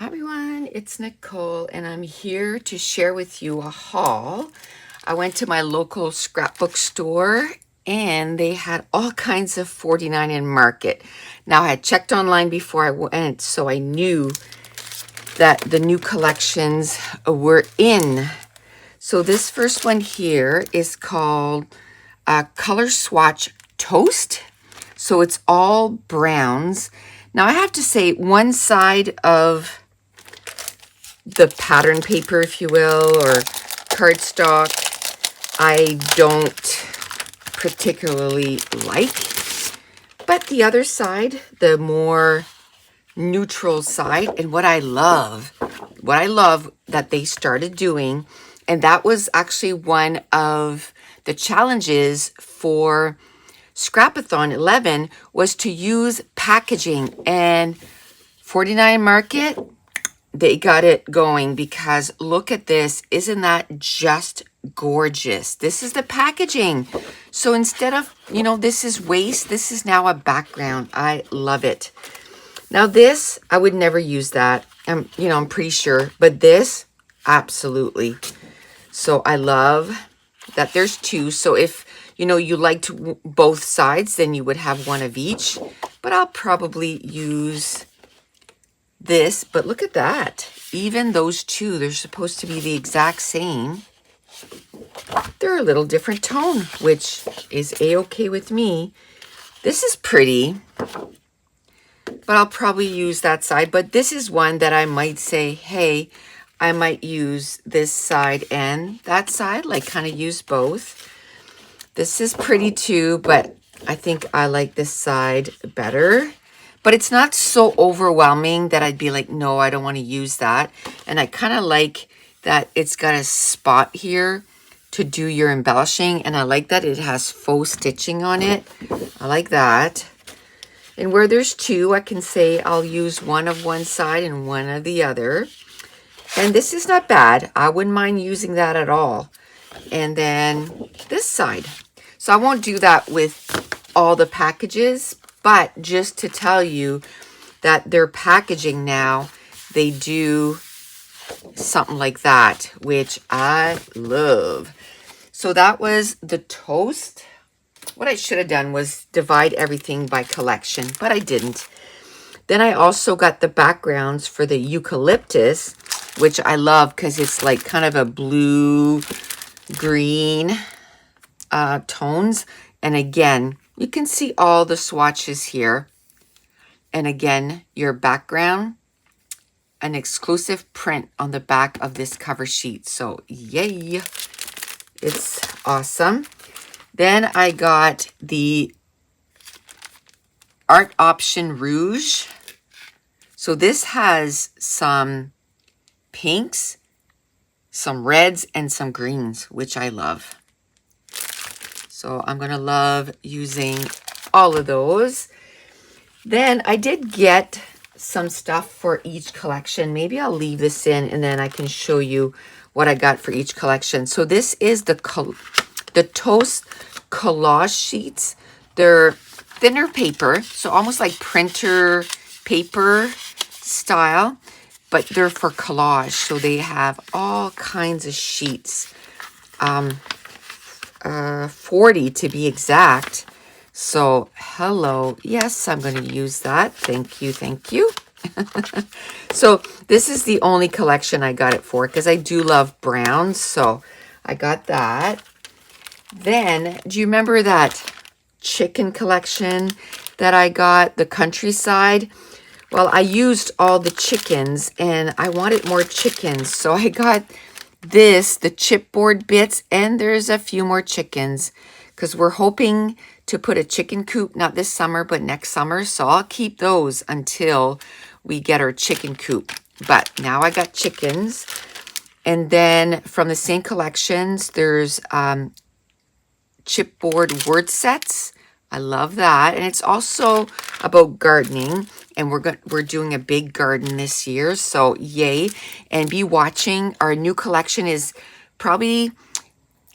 Hi everyone, it's Nicole and I'm here to share with you a haul. I went to my local scrapbook store and they had all kinds of 49 in market. Now I had checked online before I went, so I knew that the new collections were in. So this first one here is called Color Swatch Toast. So it's all browns. Now I have to say, one side of the pattern paper, if you will, or cardstock, I don't particularly like. But the other side, the more neutral side, and what I love that they started doing, and that was actually one of the challenges for Scrapathon 11, was to use packaging. And 49 Market, they got it going, because look at this. Isn't that just gorgeous? This is the packaging. So instead of, this is waste, this is now a background. I love it. Now this, I would never use that. I'm pretty sure, but this, absolutely. So I love that there's two. So if, you liked both sides, then you would have one of each, but I'll probably use this. But look at that. Even those two, they're supposed to be the exact same. They're a little different tone, which is a-okay with me. This is pretty, but I'll probably use that side. But this is one that I might say, hey, I might use this side and that side, like kind of use both. This is pretty too, but I think I like this side better. But it's not so overwhelming that I'd be like, no, I don't want to use that. And I kind of like that it's got a spot here to do your embellishing. And I like that it has faux stitching on it. I like that. And where there's two, I can say I'll use one of one side and one of the other. And this is not bad. I wouldn't mind using that at all. And then this side. So I won't do that with all the packages, but just to tell you that their packaging now, they do something like that, which I love. So that was the toast. What I should have done was divide everything by collection, but I didn't. Then I also got the backgrounds for the eucalyptus, which I love because it's like kind of a blue green tones. And again, you can see all the swatches here. And again, your background, an exclusive print on the back of this cover sheet. So yay, it's awesome. Then I got the Art Option Rouge. So this has some pinks, some reds, and some greens, which I love. So I'm going to love using all of those. Then I did get some stuff for each collection. Maybe I'll leave this in and then I can show you what I got for each collection. So this is the Toast collage sheets. They're thinner paper, so almost like printer paper style, but they're for collage. So they have all kinds of sheets, 40 to be exact. So hello, yes, I'm going to use that. Thank you, thank you. So this is the only collection I got it for, because I do love browns. So I got that. Then, do you remember that chicken collection that I got, the countryside? Well, I used all the chickens and I wanted more chickens. So I got this, the chipboard bits, and there's a few more chickens because we're hoping to put a chicken coop, not this summer, but next summer. So I'll keep those until we get our chicken coop. But now I got chickens. And then from the same collections, there's chipboard word sets. I love that. And it's also about gardening, and we're doing a big garden this year, so yay. And be watching. Our new collection is probably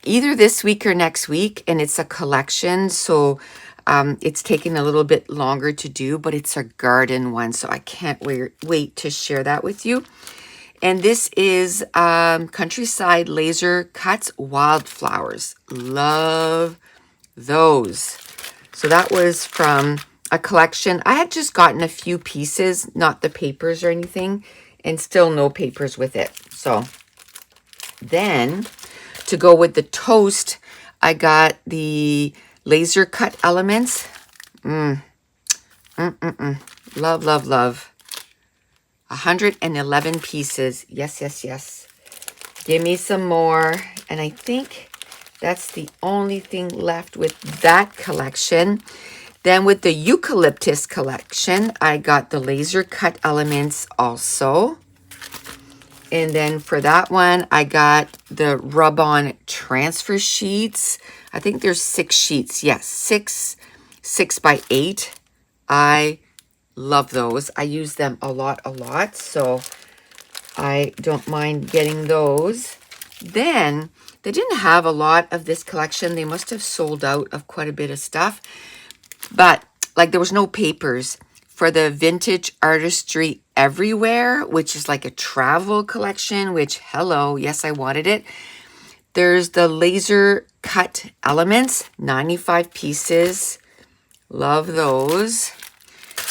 either this week or next week, and it's a collection. So It's taken a little bit longer to do, but it's a garden one, so I can't wait to share that with you. And this is Countryside Laser Cuts Wildflowers. Love those. So that was from a collection. I had just gotten a few pieces, not the papers or anything, and still no papers with it. So then to go with the toast, I got the laser cut elements. Love, love, love. 111 pieces. Yes, yes, yes. Give me some more. And I think that's the only thing left with that collection. Then with the eucalyptus collection, I got the laser cut elements also. And then for that one, I got the rub-on transfer sheets. I think there's 6 sheets. Yes, 6 by 8. I love those. I use them a lot. So I don't mind getting those. Then they didn't have a lot of this collection. They must have sold out of quite a bit of stuff. But like there was no papers for the Vintage Artistry Everywhere, which is like a travel collection, which, hello, yes, I wanted it. There's the laser cut elements, 95 pieces. Love those.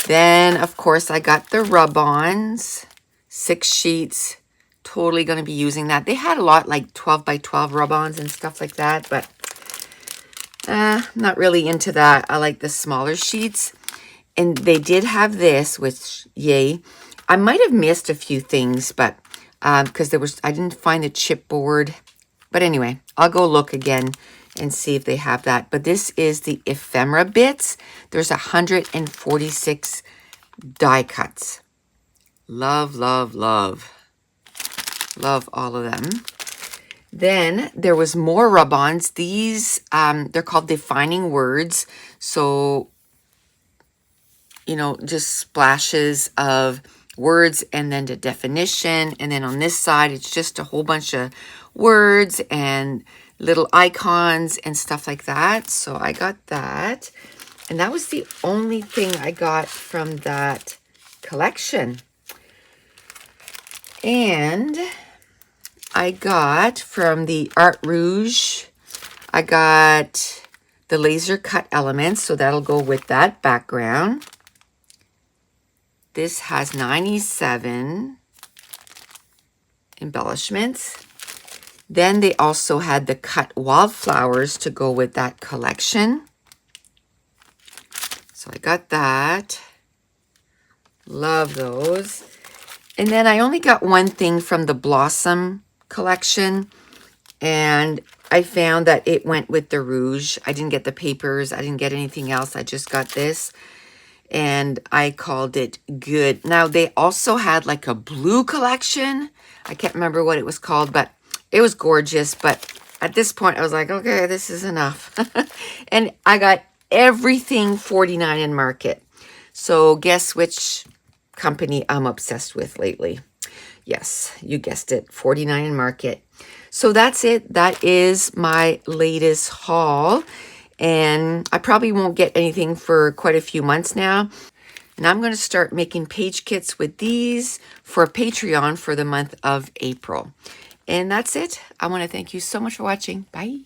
Then, of course, I got the rub-ons, 6 sheets. Totally going to be using that. They had a lot like 12 by 12 rub-ons and stuff like that, but not really into that. I like the smaller sheets. And they did have this, which, yay. I might have missed a few things, but because I didn't find the chipboard. But anyway, I'll go look again and see if they have that. But this is the ephemera bits. There's 146 die cuts. Love, love, love. Love all of them. Then there was more rub-ons. These, they're called defining words. So, you know, just splashes of words and then the definition. And then on this side, it's just a whole bunch of words and little icons and stuff like that. So I got that. And that was the only thing I got from that collection. And I got from the Art Rouge, I got the laser cut elements. So that'll go with that background. This has 97 embellishments. Then they also had the cut wildflowers to go with that collection. So I got that. Love those. And then I only got one thing from the Blossom collection. And I found that it went with the Rouge. I didn't get the papers. I didn't get anything else. I just got this. And I called it good. Now, they also had like a blue collection. I can't remember what it was called, but it was gorgeous. But at this point, I was like, okay, this is enough. And I got everything 49 in Market. So guess which company I'm obsessed with lately? Yes, you guessed it, 49 in Market. So that's it. That is my latest haul. And I probably won't get anything for quite a few months now. And I'm going to start making page kits with these for Patreon for the month of April. And that's it. I want to thank you so much for watching. Bye.